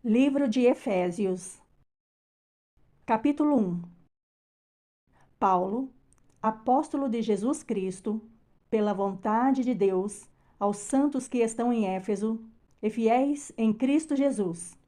Livro de Efésios, capítulo 1. Paulo, apóstolo de Jesus Cristo, pela vontade de Deus, aos santos que estão em Éfeso, e fiéis em Cristo Jesus.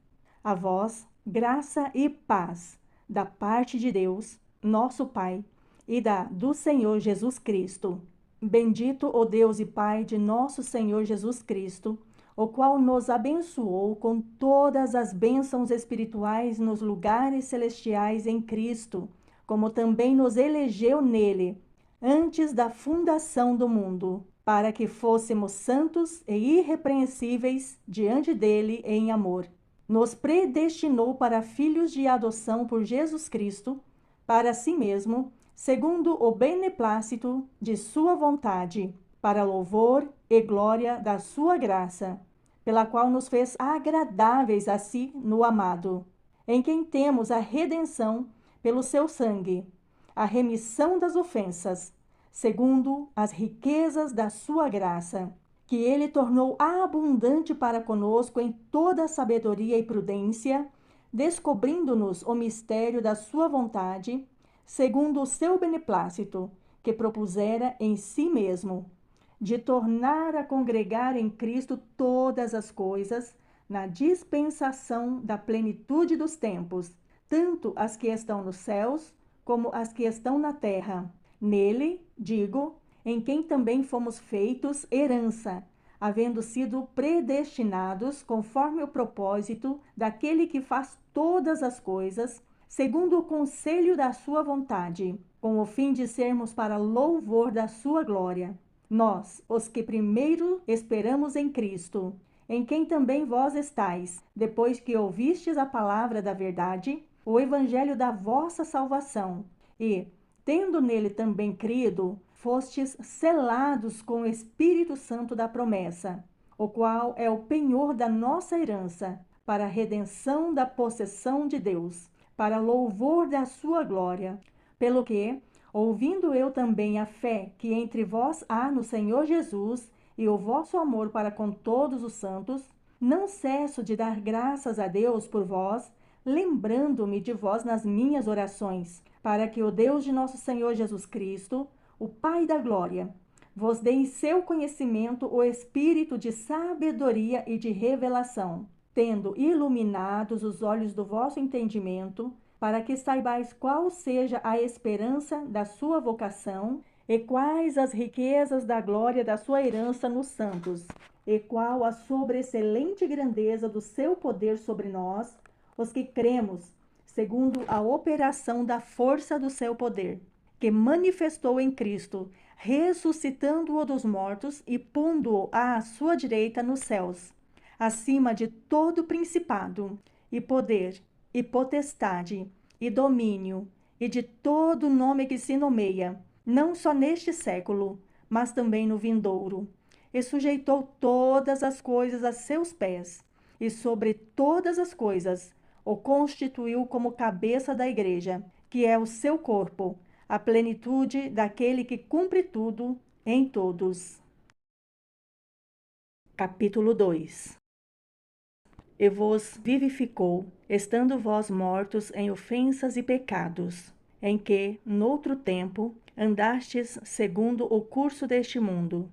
A vós, graça e paz, da parte de Deus, nosso Pai, e do Senhor Jesus Cristo. Bendito o Deus e Pai de nosso Senhor Jesus Cristo, o qual nos abençoou com todas as bênçãos espirituais nos lugares celestiais em Cristo, como também nos elegeu nele, antes da fundação do mundo, para que fôssemos santos e irrepreensíveis diante dele em amor. Nos predestinou para filhos de adoção por Jesus Cristo, para si mesmo, segundo o beneplácito de sua vontade, para louvor e glória da sua graça, pela qual nos fez agradáveis a si no amado, em quem temos a redenção pelo seu sangue, a remissão das ofensas, segundo as riquezas da sua graça, que ele tornou abundante para conosco em toda sabedoria e prudência, descobrindo-nos o mistério da sua vontade, segundo o seu beneplácito, que propusera em si mesmo, de tornar a congregar em Cristo todas as coisas, na dispensação da plenitude dos tempos, tanto as que estão nos céus, como as que estão na terra. Nele, digo, em quem também fomos feitos herança, havendo sido predestinados conforme o propósito daquele que faz todas as coisas, segundo o conselho da sua vontade, com o fim de sermos para louvor da sua glória. Nós, os que primeiro esperamos em Cristo, em quem também vós estáis, depois que ouvistes a palavra da verdade, o evangelho da vossa salvação, e, tendo nele também crido, fostes selados com o Espírito Santo da promessa, o qual é o penhor da nossa herança, para a redenção da possessão de Deus, para louvor da sua glória, pelo que, ouvindo eu também a fé que entre vós há no Senhor Jesus e o vosso amor para com todos os santos, não cesso de dar graças a Deus por vós, lembrando-me de vós nas minhas orações, para que o Deus de nosso Senhor Jesus Cristo, o Pai da glória, vos dê em seu conhecimento o espírito de sabedoria e de revelação, tendo iluminados os olhos do vosso entendimento, para que saibais qual seja a esperança da sua vocação e quais as riquezas da glória da sua herança nos santos, e qual a sobreexcelente grandeza do seu poder sobre nós, os que cremos, segundo a operação da força do seu poder, que manifestou em Cristo, ressuscitando-o dos mortos e pondo-o à sua direita nos céus, acima de todo principado, e poder, e potestade, e domínio, e de todo nome que se nomeia, não só neste século, mas também no vindouro. E sujeitou todas as coisas a seus pés, e sobre todas as coisas o constituiu como cabeça da igreja, que é o seu corpo, a plenitude daquele que cumpre tudo em todos. Capítulo 2. E vos vivificou, estando vós mortos em ofensas e pecados, em que, noutro tempo, andastes segundo o curso deste mundo,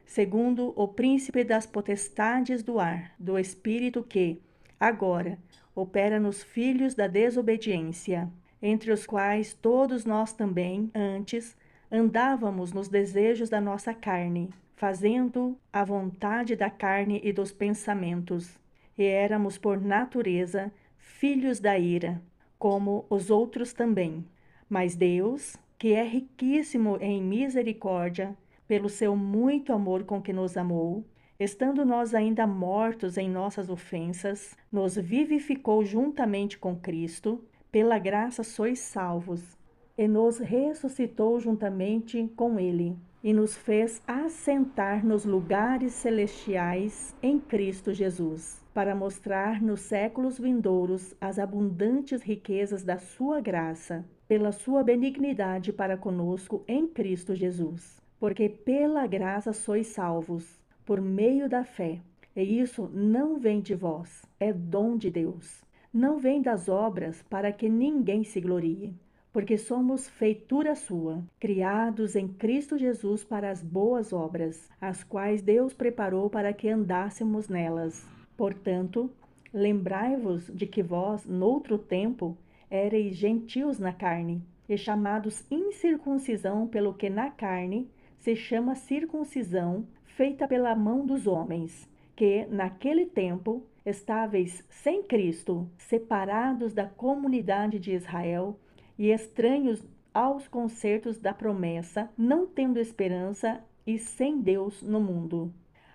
segundo o príncipe das potestades do ar, do espírito que, agora, opera nos filhos da desobediência, entre os quais todos nós também, antes, andávamos nos desejos da nossa carne, fazendo a vontade da carne e dos pensamentos, e éramos por natureza filhos da ira, como os outros também. Mas Deus, que é riquíssimo em misericórdia, pelo seu muito amor com que nos amou, estando nós ainda mortos em nossas ofensas, nos vivificou juntamente com Cristo, pela graça sois salvos, e nos ressuscitou juntamente com ele, e nos fez assentar nos lugares celestiais em Cristo Jesus, para mostrar nos séculos vindouros as abundantes riquezas da sua graça, pela sua benignidade para conosco em Cristo Jesus. Porque pela graça sois salvos, por meio da fé. E isso não vem de vós, é dom de Deus. Não vem das obras para que ninguém se glorie, porque somos feitura sua, criados em Cristo Jesus para as boas obras, as quais Deus preparou para que andássemos nelas. Portanto, lembrai-vos de que vós, noutro tempo, éreis gentios na carne, e chamados incircuncisão pelo que na carne se chama circuncisão, feita pela mão dos homens, que, naquele tempo, estáveis sem Cristo, separados da comunidade de Israel e estranhos aos concertos da promessa, não tendo esperança e sem Deus no mundo.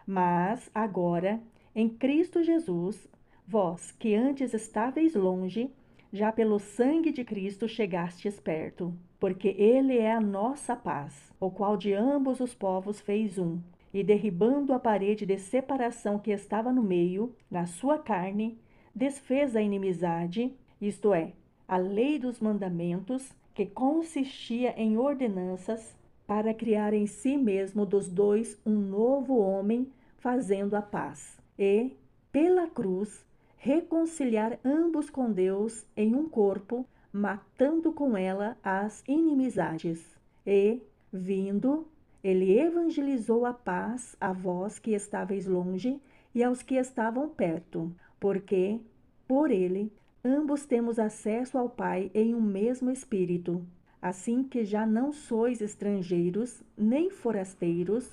Mas agora, em Cristo Jesus, vós que antes estáveis longe, já pelo sangue de Cristo chegastes perto, porque ele é a nossa paz, o qual de ambos os povos fez um, e derribando a parede de separação que estava no meio, na sua carne, desfez a inimizade, isto é, a lei dos mandamentos, que consistia em ordenanças, para criar em si mesmo dos dois um novo homem, fazendo a paz. E, pela cruz, reconciliar ambos com Deus em um corpo, matando com ela as inimizades. E, vindo, ele evangelizou a paz a vós que estáveis longe e aos que estavam perto, porque, por ele, ambos temos acesso ao Pai em um mesmo Espírito. Assim que já não sois estrangeiros, nem forasteiros,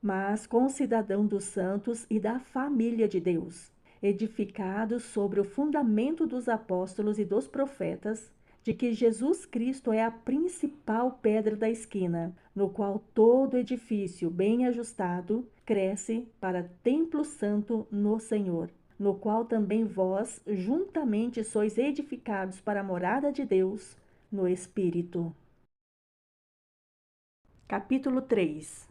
mas concidadão dos santos e da família de Deus, edificados sobre o fundamento dos apóstolos e dos profetas, de que Jesus Cristo é a principal pedra da esquina, no qual todo edifício bem ajustado cresce para templo santo no Senhor, no qual também vós juntamente sois edificados para a morada de Deus no Espírito. Capítulo 3.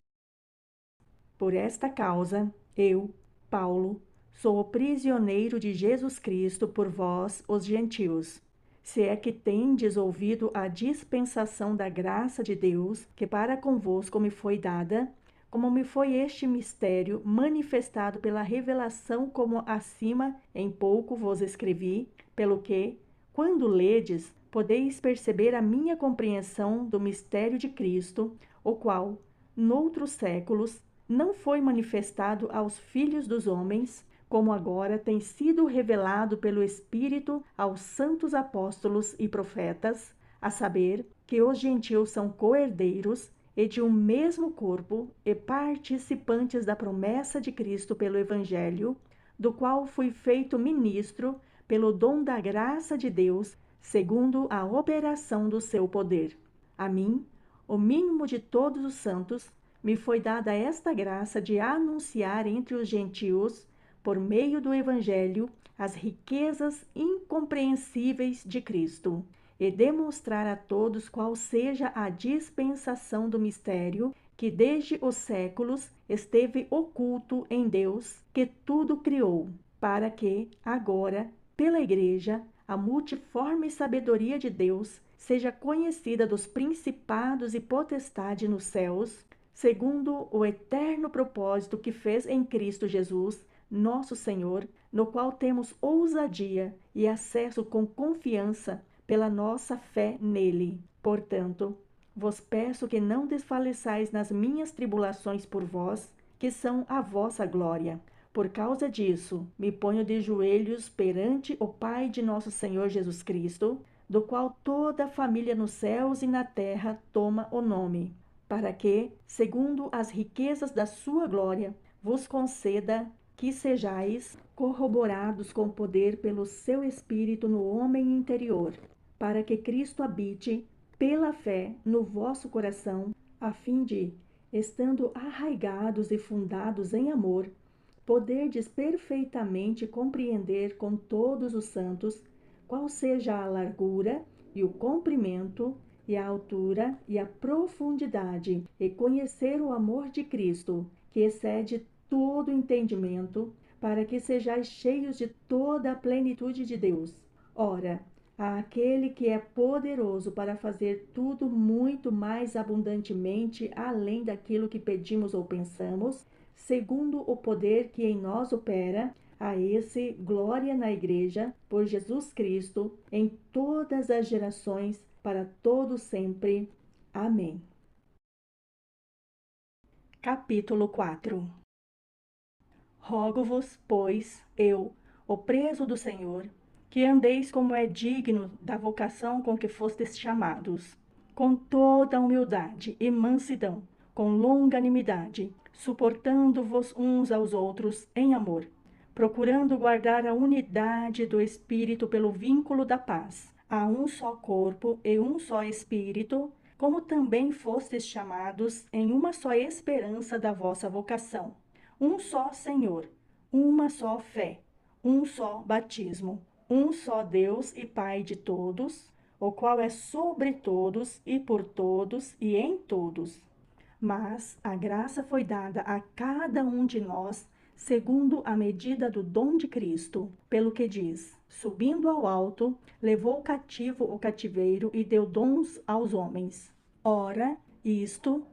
Por esta causa, eu, Paulo, sou o prisioneiro de Jesus Cristo por vós, os gentios. Se é que tendes ouvido a dispensação da graça de Deus, que para convosco me foi dada, como me foi este mistério manifestado pela revelação, como acima em pouco vos escrevi, pelo que, quando ledes, podeis perceber a minha compreensão do mistério de Cristo, o qual, noutros séculos, não foi manifestado aos filhos dos homens, como agora tem sido revelado pelo Espírito aos santos apóstolos e profetas, a saber, que os gentios são co-herdeiros e de um mesmo corpo e participantes da promessa de Cristo pelo Evangelho, do qual fui feito ministro pelo dom da graça de Deus, segundo a operação do seu poder. A mim, o mínimo de todos os santos, me foi dada esta graça de anunciar entre os gentios, por meio do Evangelho, as riquezas incompreensíveis de Cristo, e demonstrar a todos qual seja a dispensação do mistério que desde os séculos esteve oculto em Deus, que tudo criou, para que, agora, pela Igreja, a multiforme sabedoria de Deus seja conhecida dos principados e potestades nos céus, segundo o eterno propósito que fez em Cristo Jesus, nosso Senhor, no qual temos ousadia e acesso com confiança pela nossa fé nele. Portanto, vos peço que não desfaleçais nas minhas tribulações por vós, que são a vossa glória. Por causa disso, me ponho de joelhos perante o Pai de nosso Senhor Jesus Cristo, do qual toda a família nos céus e na terra toma o nome, para que, segundo as riquezas da sua glória, vos conceda que sejais corroborados com poder pelo seu Espírito no homem interior, para que Cristo habite pela fé no vosso coração, a fim de, estando arraigados e fundados em amor, poderdes perfeitamente compreender com todos os santos qual seja a largura e o comprimento e a altura e a profundidade, e conhecer o amor de Cristo, que excede todo entendimento, para que sejais cheios de toda a plenitude de Deus. Ora, àquele que é poderoso para fazer tudo muito mais abundantemente além daquilo que pedimos ou pensamos, segundo o poder que em nós opera, a esse glória na Igreja, por Jesus Cristo, em todas as gerações, para todo sempre. Amém. Capítulo 4. Rogo-vos, pois, eu, o preso do Senhor, que andeis como é digno da vocação com que fostes chamados, com toda humildade e mansidão, com longanimidade, suportando-vos uns aos outros em amor, procurando guardar a unidade do Espírito pelo vínculo da paz. Há um só corpo e um só Espírito, como também fostes chamados em uma só esperança da vossa vocação. Um só Senhor, uma só fé, um só batismo, um só Deus e Pai de todos, o qual é sobre todos e por todos e em todos. Mas a graça foi dada a cada um de nós segundo a medida do dom de Cristo, pelo que diz: subindo ao alto, levou cativo o cativeiro e deu dons aos homens. Ora, isto,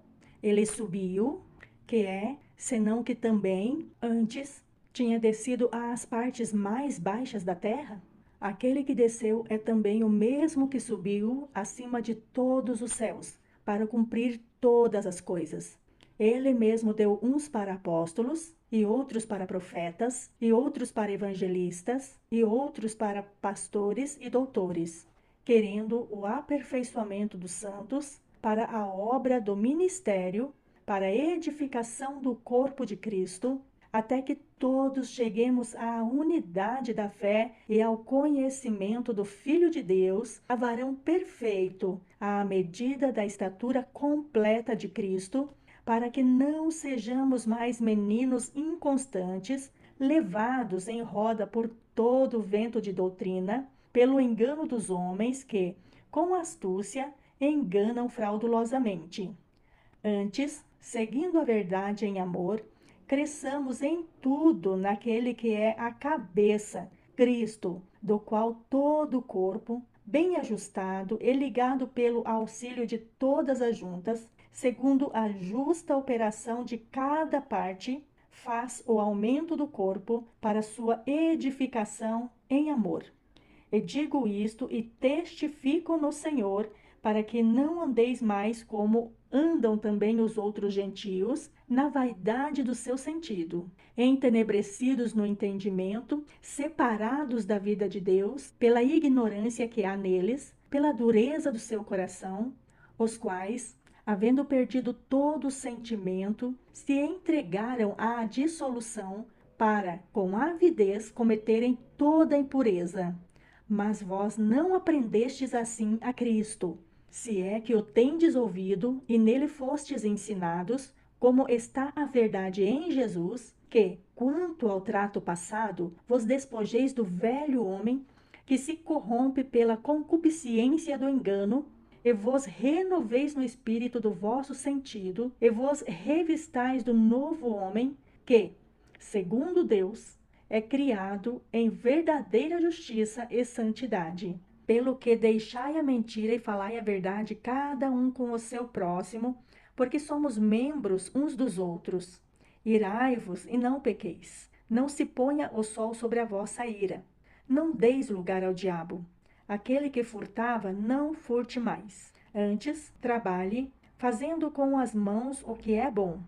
ele subiu, que é, senão que também, antes, tinha descido às partes mais baixas da terra? Aquele que desceu é também o mesmo que subiu acima de todos os céus, para cumprir todas as coisas. Ele mesmo deu uns para apóstolos, e outros para profetas, e outros para evangelistas, e outros para pastores e doutores, querendo o aperfeiçoamento dos santos, para a obra do ministério, para a edificação do corpo de Cristo, até que todos cheguemos à unidade da fé e ao conhecimento do Filho de Deus, a varão perfeito, à medida da estatura completa de Cristo, para que não sejamos mais meninos inconstantes, levados em roda por todo o vento de doutrina, pelo engano dos homens que, com astúcia, enganam fraudulosamente. Antes, seguindo a verdade em amor, cresçamos em tudo naquele que é a cabeça, Cristo, do qual todo o corpo, bem ajustado e ligado pelo auxílio de todas as juntas, segundo a justa operação de cada parte, faz o aumento do corpo para sua edificação em amor. E digo isto e testifico no Senhor, para que não andeis mais como andam também os outros gentios, na vaidade do seu sentido, entenebrecidos no entendimento, separados da vida de Deus, pela ignorância que há neles, pela dureza do seu coração, os quais, havendo perdido todo o sentimento, se entregaram à dissolução, para, com avidez, cometerem toda a impureza. Mas vós não aprendestes assim a Cristo, se é que o tendes ouvido e nele fostes ensinados, como está a verdade em Jesus, que, quanto ao trato passado, vos despojeis do velho homem, que se corrompe pela concupiscência do engano, e vos renoveis no espírito do vosso sentido, e vos revistais do novo homem, que, segundo Deus, é criado em verdadeira justiça e santidade. Pelo que deixai a mentira e falai a verdade, cada um com o seu próximo, porque somos membros uns dos outros. Irai-vos e não pequeis. Não se ponha o sol sobre a vossa ira. Não deis lugar ao diabo. Aquele que furtava, não furte mais. Antes, trabalhe, fazendo com as mãos o que é bom,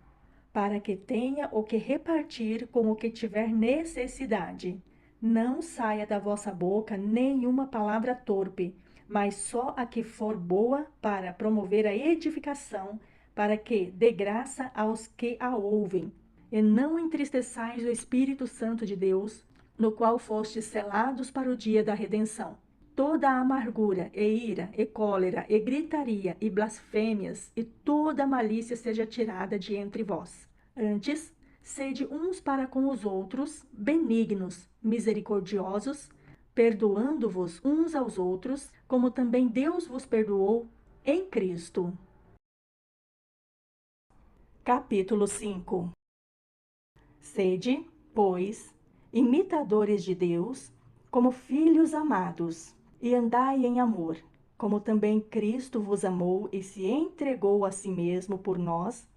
para que tenha o que repartir com o que tiver necessidade. Não saia da vossa boca nenhuma palavra torpe, mas só a que for boa para promover a edificação, para que dê graça aos que a ouvem. E não entristeçais o Espírito Santo de Deus, no qual fostes selados para o dia da redenção. Toda a amargura, e ira, e cólera, e gritaria, e blasfêmias, e toda malícia seja tirada de entre vós. Antes, sede uns para com os outros, benignos, misericordiosos, perdoando-vos uns aos outros, como também Deus vos perdoou em Cristo. Capítulo 5. Sede, pois, imitadores de Deus, como filhos amados, e andai em amor, como também Cristo vos amou e se entregou a si mesmo por nós,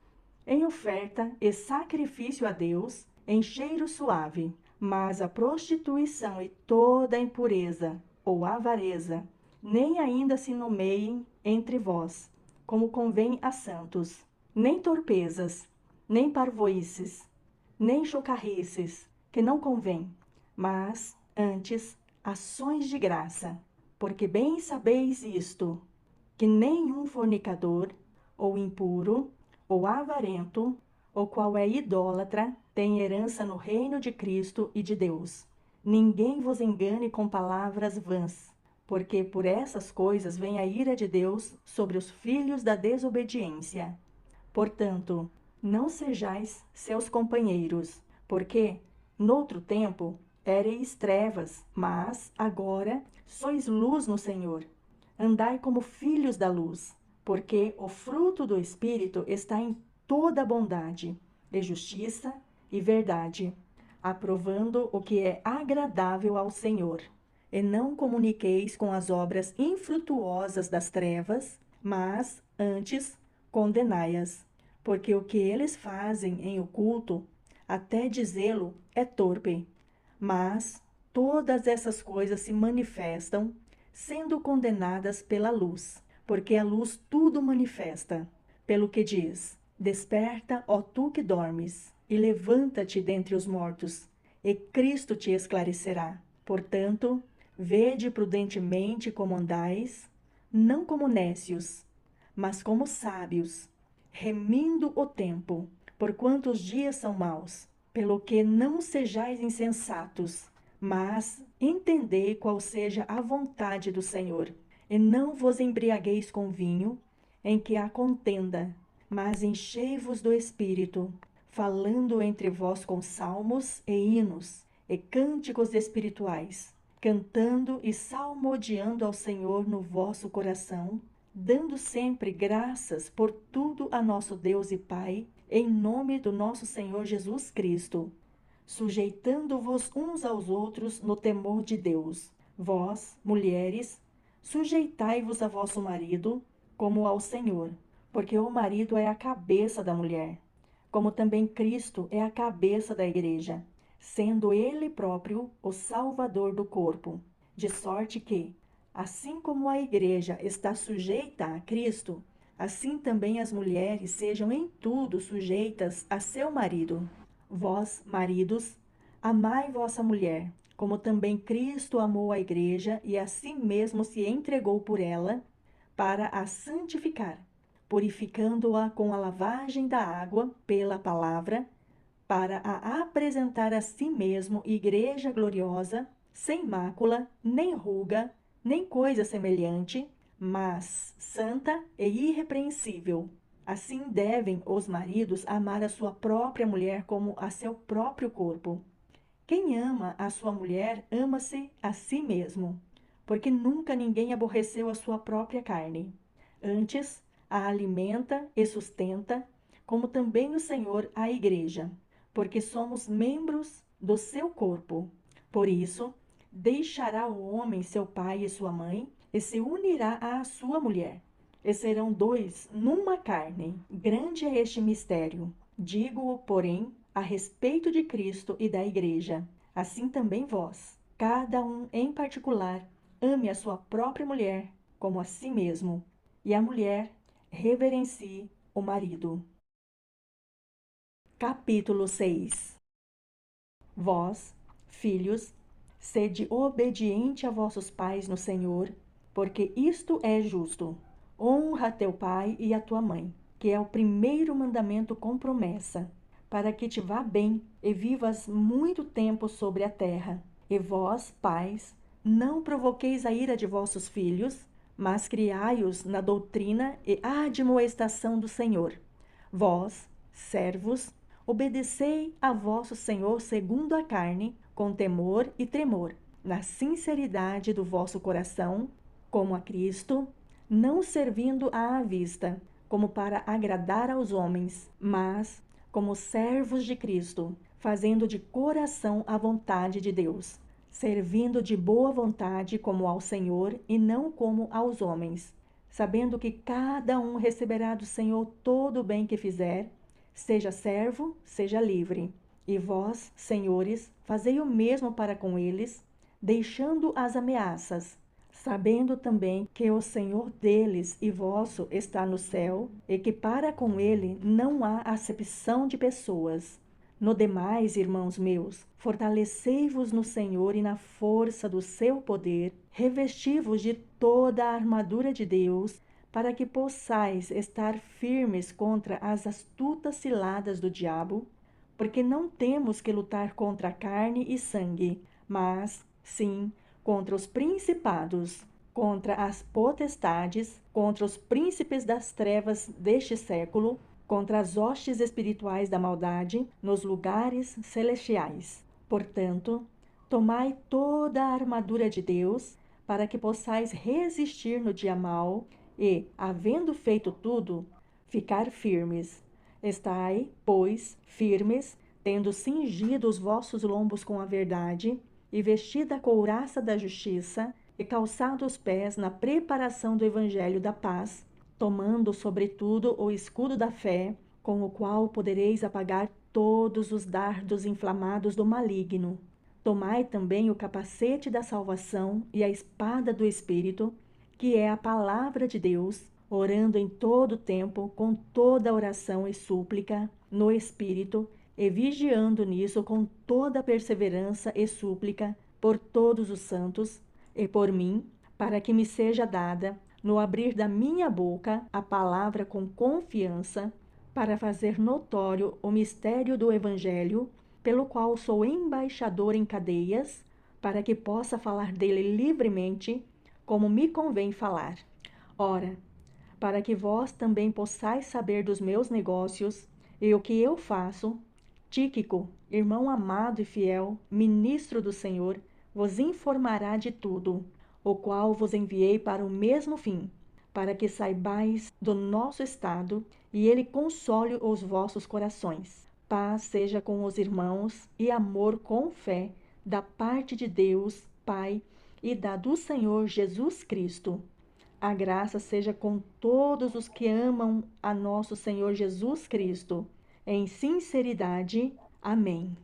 em oferta e sacrifício a Deus, em cheiro suave. Mas a prostituição e toda impureza ou avareza nem ainda se nomeiem entre vós, como convém a santos. Nem torpezas, nem parvoices, nem chocarrices, que não convém, mas, antes, ações de graça. Porque bem sabeis isto, que nenhum fornicador, ou impuro, ou avarento, ou qual é idólatra, tem herança no reino de Cristo e de Deus. Ninguém vos engane com palavras vãs, porque por essas coisas vem a ira de Deus sobre os filhos da desobediência. Portanto, não sejais seus companheiros, porque, noutro tempo, éreis trevas, mas agora sois luz no Senhor. Andai como filhos da luz, porque o fruto do Espírito está em toda bondade, e justiça e verdade, aprovando o que é agradável ao Senhor. E não comuniqueis com as obras infrutuosas das trevas, mas, antes, condenai-as, porque o que eles fazem em oculto, até dizê-lo, é torpe. Mas todas essas coisas se manifestam, sendo condenadas pela luz, porque a luz tudo manifesta. Pelo que diz: Desperta, ó tu que dormes, e levanta-te dentre os mortos, e Cristo te esclarecerá. Portanto, vede prudentemente como andais, não como nécios, mas como sábios, remindo o tempo, porquanto os dias são maus. Pelo que não sejais insensatos, mas entendei qual seja a vontade do Senhor. E não vos embriagueis com vinho, em que há contenda, mas enchei-vos do Espírito, falando entre vós com salmos e hinos, e cânticos espirituais, cantando e salmodiando ao Senhor no vosso coração, dando sempre graças por tudo a nosso Deus e Pai, em nome do nosso Senhor Jesus Cristo, sujeitando-vos uns aos outros no temor de Deus. Vós, mulheres, sujeitai-vos a vosso marido, como ao Senhor, porque o marido é a cabeça da mulher, como também Cristo é a cabeça da igreja, sendo ele próprio o Salvador do corpo, de sorte que, assim como a igreja está sujeita a Cristo, assim também as mulheres sejam em tudo sujeitas a seu marido. Vós, maridos, amai vossa mulher, como também Cristo amou a igreja e a si mesmo se entregou por ela, para a santificar, purificando-a com a lavagem da água pela palavra, para a apresentar a si mesmo igreja gloriosa, sem mácula, nem ruga, nem coisa semelhante, mas santa e irrepreensível. Assim devem os maridos amar a sua própria mulher como a seu próprio corpo. Quem ama a sua mulher, ama-se a si mesmo, porque nunca ninguém aborreceu a sua própria carne. Antes, a alimenta e sustenta, como também o Senhor a igreja, porque somos membros do seu corpo. Por isso, deixará o homem seu pai e sua mãe, e se unirá à sua mulher, e serão dois numa carne. Grande é este mistério. Digo-o, porém, a respeito de Cristo e da igreja. Assim também vós, cada um em particular, ame a sua própria mulher como a si mesmo, e a mulher reverencie o marido. Capítulo 6. Vós, filhos, sede obediente a vossos pais no Senhor, porque isto é justo. Honra teu pai e a tua mãe, que é o primeiro mandamento com promessa, para que te vá bem e vivas muito tempo sobre a terra. E vós, pais, não provoqueis a ira de vossos filhos, mas criai-os na doutrina e admoestação do Senhor. Vós, servos, obedecei a vosso Senhor segundo a carne, com temor e tremor, na sinceridade do vosso coração, como a Cristo, não servindo à vista, como para agradar aos homens, mas como servos de Cristo, fazendo de coração a vontade de Deus, servindo de boa vontade como ao Senhor e não como aos homens, sabendo que cada um receberá do Senhor todo o bem que fizer, Seja servo, seja livre. E vós, senhores, fazei o mesmo para com eles, deixando as ameaças, sabendo também que o Senhor deles e vosso está no céu, e que para com ele não há acepção de pessoas. No demais, irmãos meus, fortalecei-vos no Senhor e na força do seu poder, revesti-vos de toda a armadura de Deus, para que possais estar firmes contra as astutas ciladas do diabo, porque não temos que lutar contra carne e sangue, mas, sim, contra os principados, contra as potestades, contra os príncipes das trevas deste século, contra as hostes espirituais da maldade nos lugares celestiais. Portanto, tomai toda a armadura de Deus, para que possais resistir no dia mau e, havendo feito tudo, ficar firmes. Estai, pois, firmes, tendo cingido os vossos lombos com a verdade, e vestida a couraça da justiça, e calçado os pés na preparação do evangelho da paz, tomando sobretudo o escudo da fé, com o qual podereis apagar todos os dardos inflamados do maligno. Tomai também o capacete da salvação e a espada do Espírito, que é a palavra de Deus, orando em todo tempo, com toda oração e súplica, no Espírito, e vigiando nisso com toda perseverança e súplica por todos os santos, e por mim, para que me seja dada, no abrir da minha boca, a palavra com confiança, para fazer notório o mistério do Evangelho, pelo qual sou embaixador em cadeias, para que possa falar dele livremente, como me convém falar. Ora, para que vós também possais saber dos meus negócios e o que eu faço, Tíquico, irmão amado e fiel, ministro do Senhor, vos informará de tudo, o qual vos enviei para o mesmo fim, para que saibais do nosso estado e ele console os vossos corações. Paz seja com os irmãos e amor com fé, da parte de Deus, Pai, e da do Senhor Jesus Cristo. A graça seja com todos os que amam a nosso Senhor Jesus Cristo. Em sinceridade. Amém.